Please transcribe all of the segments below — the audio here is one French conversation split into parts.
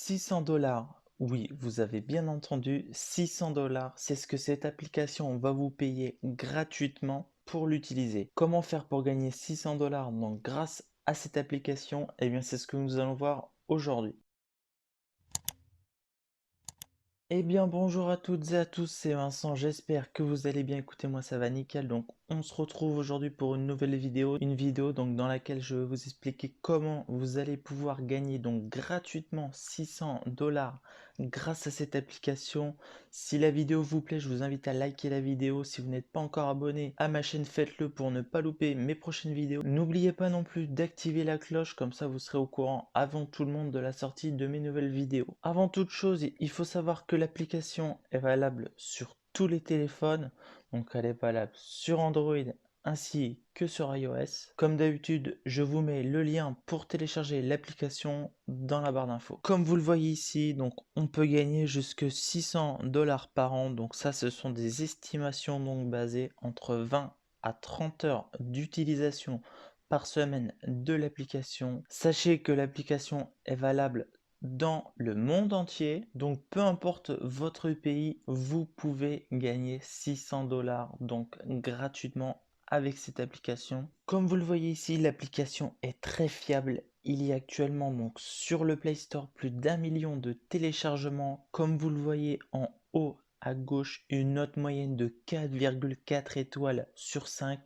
$600. Oui, vous avez bien entendu, $600, c'est ce que cette application va vous payer gratuitement pour l'utiliser. Comment faire pour gagner $600 donc grâce à cette application? Eh bien, c'est ce que nous allons voir aujourd'hui. Eh bien bonjour à toutes et à tous, c'est Vincent, j'espère que vous allez bien. Écoutez, moi ça va nickel. Donc on se retrouve aujourd'hui pour une nouvelle vidéo, donc dans laquelle je vais vous expliquer comment vous allez pouvoir gagner donc gratuitement $600 grâce à cette application. Si la vidéo vous plaît, je vous invite à liker la vidéo. Si vous n'êtes pas encore abonné à ma chaîne, faites-le pour ne pas louper mes prochaines vidéos. N'oubliez pas non plus d'activer la cloche, comme ça vous serez au courant avant tout le monde de la sortie de mes nouvelles vidéos. Avant toute chose, il faut savoir que l'application est valable sur tous les téléphones, donc elle est valable sur Android ainsi que sur iOS. Comme d'habitude, je vous mets le lien pour télécharger l'application dans la barre d'infos. Comme vous le voyez ici, donc on peut gagner jusque $600 par an. Donc ça, ce sont des estimations donc basées entre 20 à 30 heures d'utilisation par semaine de l'application. Sachez que l'application est valable dans le monde entier, donc peu importe votre pays, vous pouvez gagner $600 donc gratuitement avec cette application. Comme vous le voyez ici, l'application est très fiable. Il y a actuellement donc sur le Play Store plus d'1 million de téléchargements. Comme vous le voyez en haut à gauche, une note moyenne de 4,4 étoiles sur 5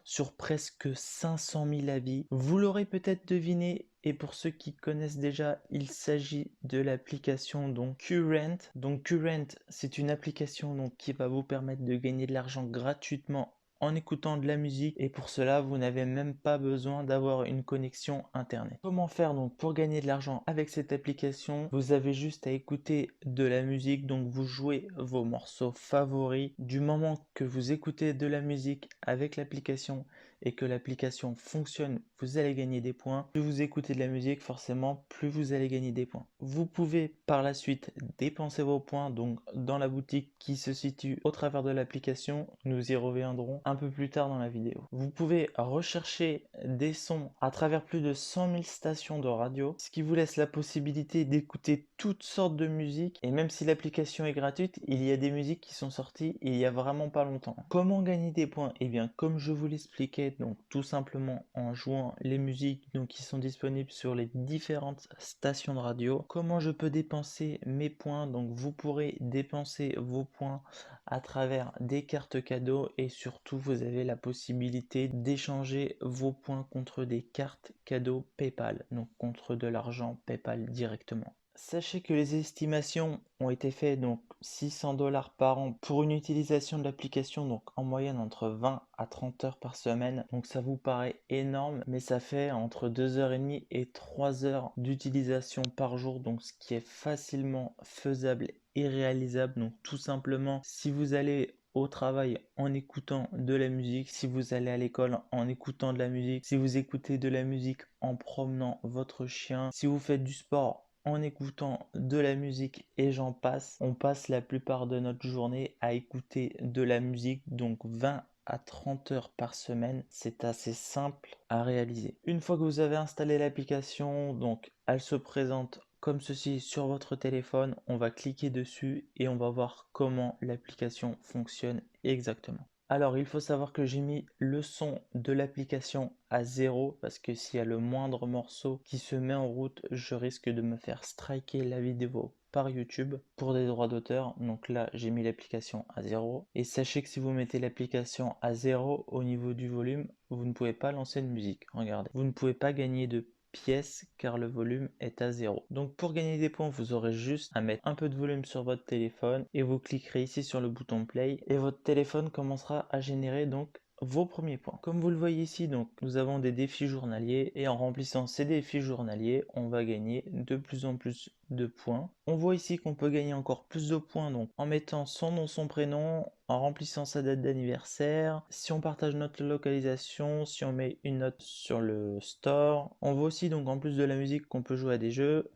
sur presque 500 000 avis. Vous l'aurez peut-être deviné, et pour ceux qui connaissent déjà, il s'agit de l'application donc Current. Donc Current, c'est une application donc qui va vous permettre de gagner de l'argent gratuitement en écoutant de la musique, et pour cela vous n'avez même pas besoin d'avoir une connexion internet. Comment faire donc pour gagner de l'argent avec cette application? Vous avez juste à écouter de la musique, donc vous jouez vos morceaux favoris. Du moment que vous écoutez de la musique avec l'application et que l'application fonctionne, vous allez gagner des points. Plus vous écoutez de la musique, forcément, plus vous allez gagner des points. Vous pouvez par la suite dépenser vos points donc dans la boutique qui se situe au travers de l'application. Nous y reviendrons un peu plus tard dans la vidéo. Vous pouvez rechercher des sons à travers plus de 100 000 stations de radio, ce qui vous laisse la possibilité d'écouter toutes sortes de musiques. Et même si l'application est gratuite, il y a des musiques qui sont sorties il y a vraiment pas longtemps. Comment gagner des points? Eh bien, comme je vous l'expliquais, donc tout simplement en jouant les musiques donc qui sont disponibles sur les différentes stations de radio. Comment je peux dépenser mes points? Donc vous pourrez dépenser vos points à travers des cartes cadeaux, et surtout vous avez la possibilité d'échanger vos points contre des cartes cadeaux PayPal, donc contre de l'argent PayPal directement. Sachez que les estimations ont été faites donc $600 par an pour une utilisation de l'application, donc en moyenne entre 20 à 30 heures par semaine. Donc ça vous paraît énorme, mais ça fait entre 2h30 et 3 heures d'utilisation par jour, donc ce qui est facilement faisable et réalisable. Donc tout simplement, si vous allez au travail en écoutant de la musique, si vous allez à l'école en écoutant de la musique, si vous écoutez de la musique en promenant votre chien, si vous faites du sport en écoutant de la musique, et j'en passe. On passe la plupart de notre journée à écouter de la musique, donc 20 à 30 heures par semaine. C'est assez simple à réaliser. Une fois que vous avez installé l'application, donc elle se présente comme ceci sur votre téléphone. On va cliquer dessus et on va voir comment l'application fonctionne exactement. Alors, il faut savoir que j'ai mis le son de l'application à 0 parce que s'il y a le moindre morceau qui se met en route, je risque de me faire striker la vidéo par YouTube pour des droits d'auteur. Donc là, j'ai mis l'application à 0. Et sachez que si vous mettez l'application à 0 au niveau du volume, vous ne pouvez pas lancer de musique. Regardez, vous ne pouvez pas gagner de pièces car le volume est à 0. Donc pour gagner des points, vous aurez juste à mettre un peu de volume sur votre téléphone et vous cliquerez ici sur le bouton play et votre téléphone commencera à générer donc vos premiers points. Comme vous le voyez ici, donc nous avons des défis journaliers, et en remplissant ces défis journaliers, on va gagner de plus en plus de points. On voit ici qu'on peut gagner encore plus de points donc en mettant son nom, son prénom, en remplissant sa date d'anniversaire, si on partage notre localisation, si on met une note sur le store. On voit aussi donc en plus de la musique qu'on peut jouer à des jeux,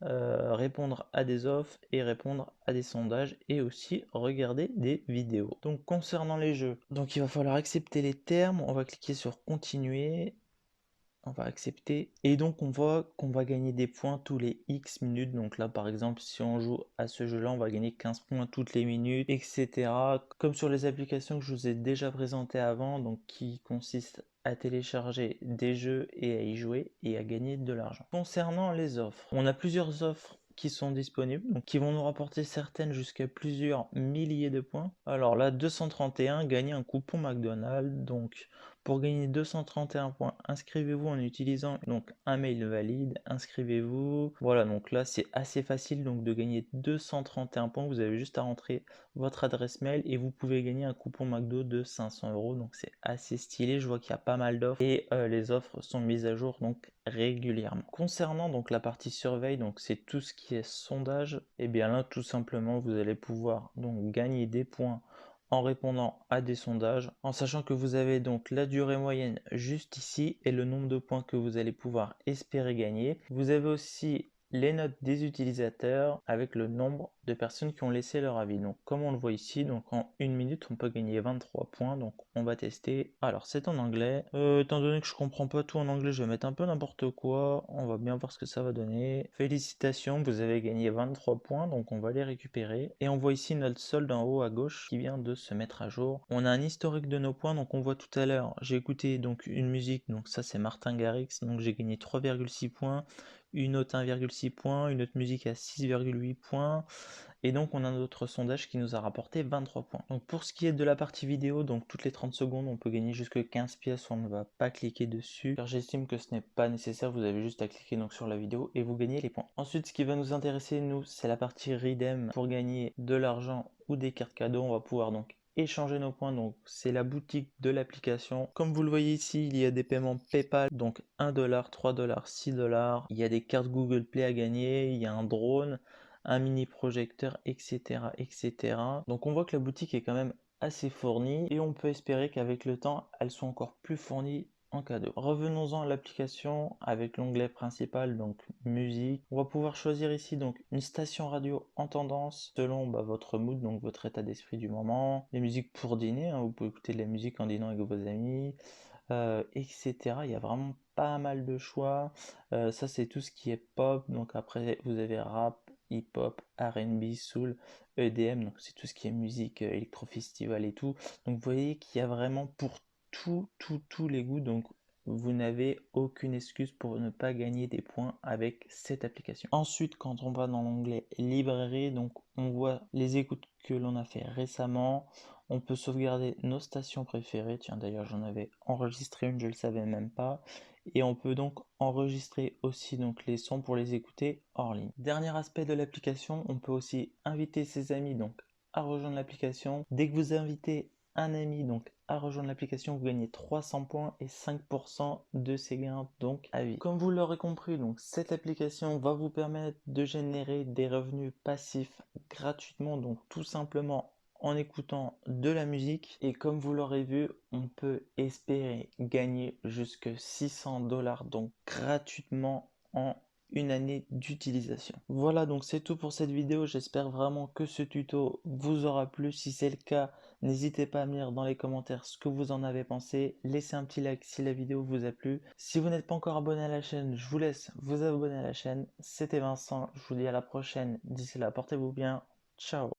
répondre à des offres et répondre à des sondages, et aussi regarder des vidéos. Donc concernant les jeux, donc il va falloir accepter les termes, on va cliquer sur continuer On va accepter. Et donc on voit qu'on va gagner des points tous les X minutes. Donc là par exemple si on joue à ce jeu-là, on va gagner 15 points toutes les minutes, etc. Comme sur les applications que je vous ai déjà présentées avant, donc qui consistent à télécharger des jeux et à y jouer et à gagner de l'argent. Concernant les offres, on a plusieurs offres qui sont disponibles, donc qui vont nous rapporter certaines jusqu'à plusieurs milliers de points. Alors là, 231, gagner un coupon McDonald's. Donc pour gagner 231 points, inscrivez-vous en utilisant donc un mail valide, inscrivez-vous. Voilà, donc là c'est assez facile donc de gagner 231 points. Vous avez juste à rentrer votre adresse mail et vous pouvez gagner un coupon McDo de 500 euros. Donc c'est assez stylé. Je vois qu'il y a pas mal d'offres et les offres sont mises à jour donc régulièrement. Concernant donc la partie surveille, donc c'est tout ce qui est sondage. Et bien là tout simplement vous allez pouvoir donc gagner des points en répondant à des sondages, en sachant que vous avez donc la durée moyenne juste ici et le nombre de points que vous allez pouvoir espérer gagner. Vous avez aussi les notes des utilisateurs avec le nombre de personnes qui ont laissé leur avis. Donc comme on le voit ici, donc en une minute on peut gagner 23 points, donc on va tester. Alors c'est en anglais, étant donné que je comprends pas tout en anglais, je vais mettre un peu n'importe quoi, on va bien voir ce que ça va donner. Félicitations, vous avez gagné 23 points, donc on va les récupérer. Et on voit ici notre solde en haut à gauche qui vient de se mettre à jour. On a un historique de nos points, donc on voit tout à l'heure, j'ai écouté donc une musique, donc ça c'est Martin Garrix, donc j'ai gagné 3,6 points, une autre 1,6 points, une autre musique à 6,8 points, et donc on a notre sondage qui nous a rapporté 23 points. Donc pour ce qui est de la partie vidéo, donc toutes les 30 secondes on peut gagner jusque 15 pièces, on ne va pas cliquer dessus car j'estime que ce n'est pas nécessaire, vous avez juste à cliquer donc sur la vidéo et vous gagnez les points. Ensuite ce qui va nous intéresser nous c'est la partie redeem. Pour gagner de l'argent ou des cartes cadeaux, on va pouvoir donc échanger nos points, donc c'est la boutique de l'application. Comme vous le voyez ici, il y a des paiements PayPal, donc 1$, 3$, 6$. Il y a des cartes Google Play à gagner, il y a un drone, un mini projecteur, etc., etc. Donc on voit que la boutique est quand même assez fournie et on peut espérer qu'avec le temps, elles sont encore plus fournies en cadeau. Revenons-en à l'application avec l'onglet principal, donc musique. On va pouvoir choisir ici donc une station radio en tendance selon votre mood, donc votre état d'esprit du moment. Les musiques pour dîner, hein, vous pouvez écouter de la musique en dînant avec vos amis, etc. Il y a vraiment pas mal de choix. Ça c'est tout ce qui est pop, donc après vous avez rap, hip-hop, R&B, soul, EDM, donc c'est tout ce qui est musique, électro-festival et tout. Donc vous voyez qu'il y a vraiment pour tous les goûts, donc vous n'avez aucune excuse pour ne pas gagner des points avec cette application. Ensuite, quand on va dans l'onglet librairie, donc on voit les écoutes que l'on a fait récemment. On peut sauvegarder nos stations préférées. Tiens, d'ailleurs, j'en avais enregistré une, je ne le savais même pas. Et on peut donc enregistrer aussi donc les sons pour les écouter hors ligne. Dernier aspect de l'application, on peut aussi inviter ses amis donc à rejoindre l'application. Dès que vous invitez un ami donc à rejoindre l'application, vous gagnez 300 points et 5% de ces gains donc à vie. Comme vous l'aurez compris, donc cette application va vous permettre de générer des revenus passifs gratuitement, donc tout simplement en écoutant de la musique. Et comme vous l'aurez vu, on peut espérer gagner jusque 600$, donc gratuitement en une année d'utilisation. Voilà, donc c'est tout pour cette vidéo. J'espère vraiment que ce tuto vous aura plu. Si c'est le cas, n'hésitez pas à me dire dans les commentaires ce que vous en avez pensé. Laissez un petit like si la vidéo vous a plu. Si vous n'êtes pas encore abonné à la chaîne, je vous laisse vous abonner à la chaîne. C'était Vincent, je vous dis à la prochaine. D'ici là, portez-vous bien. Ciao.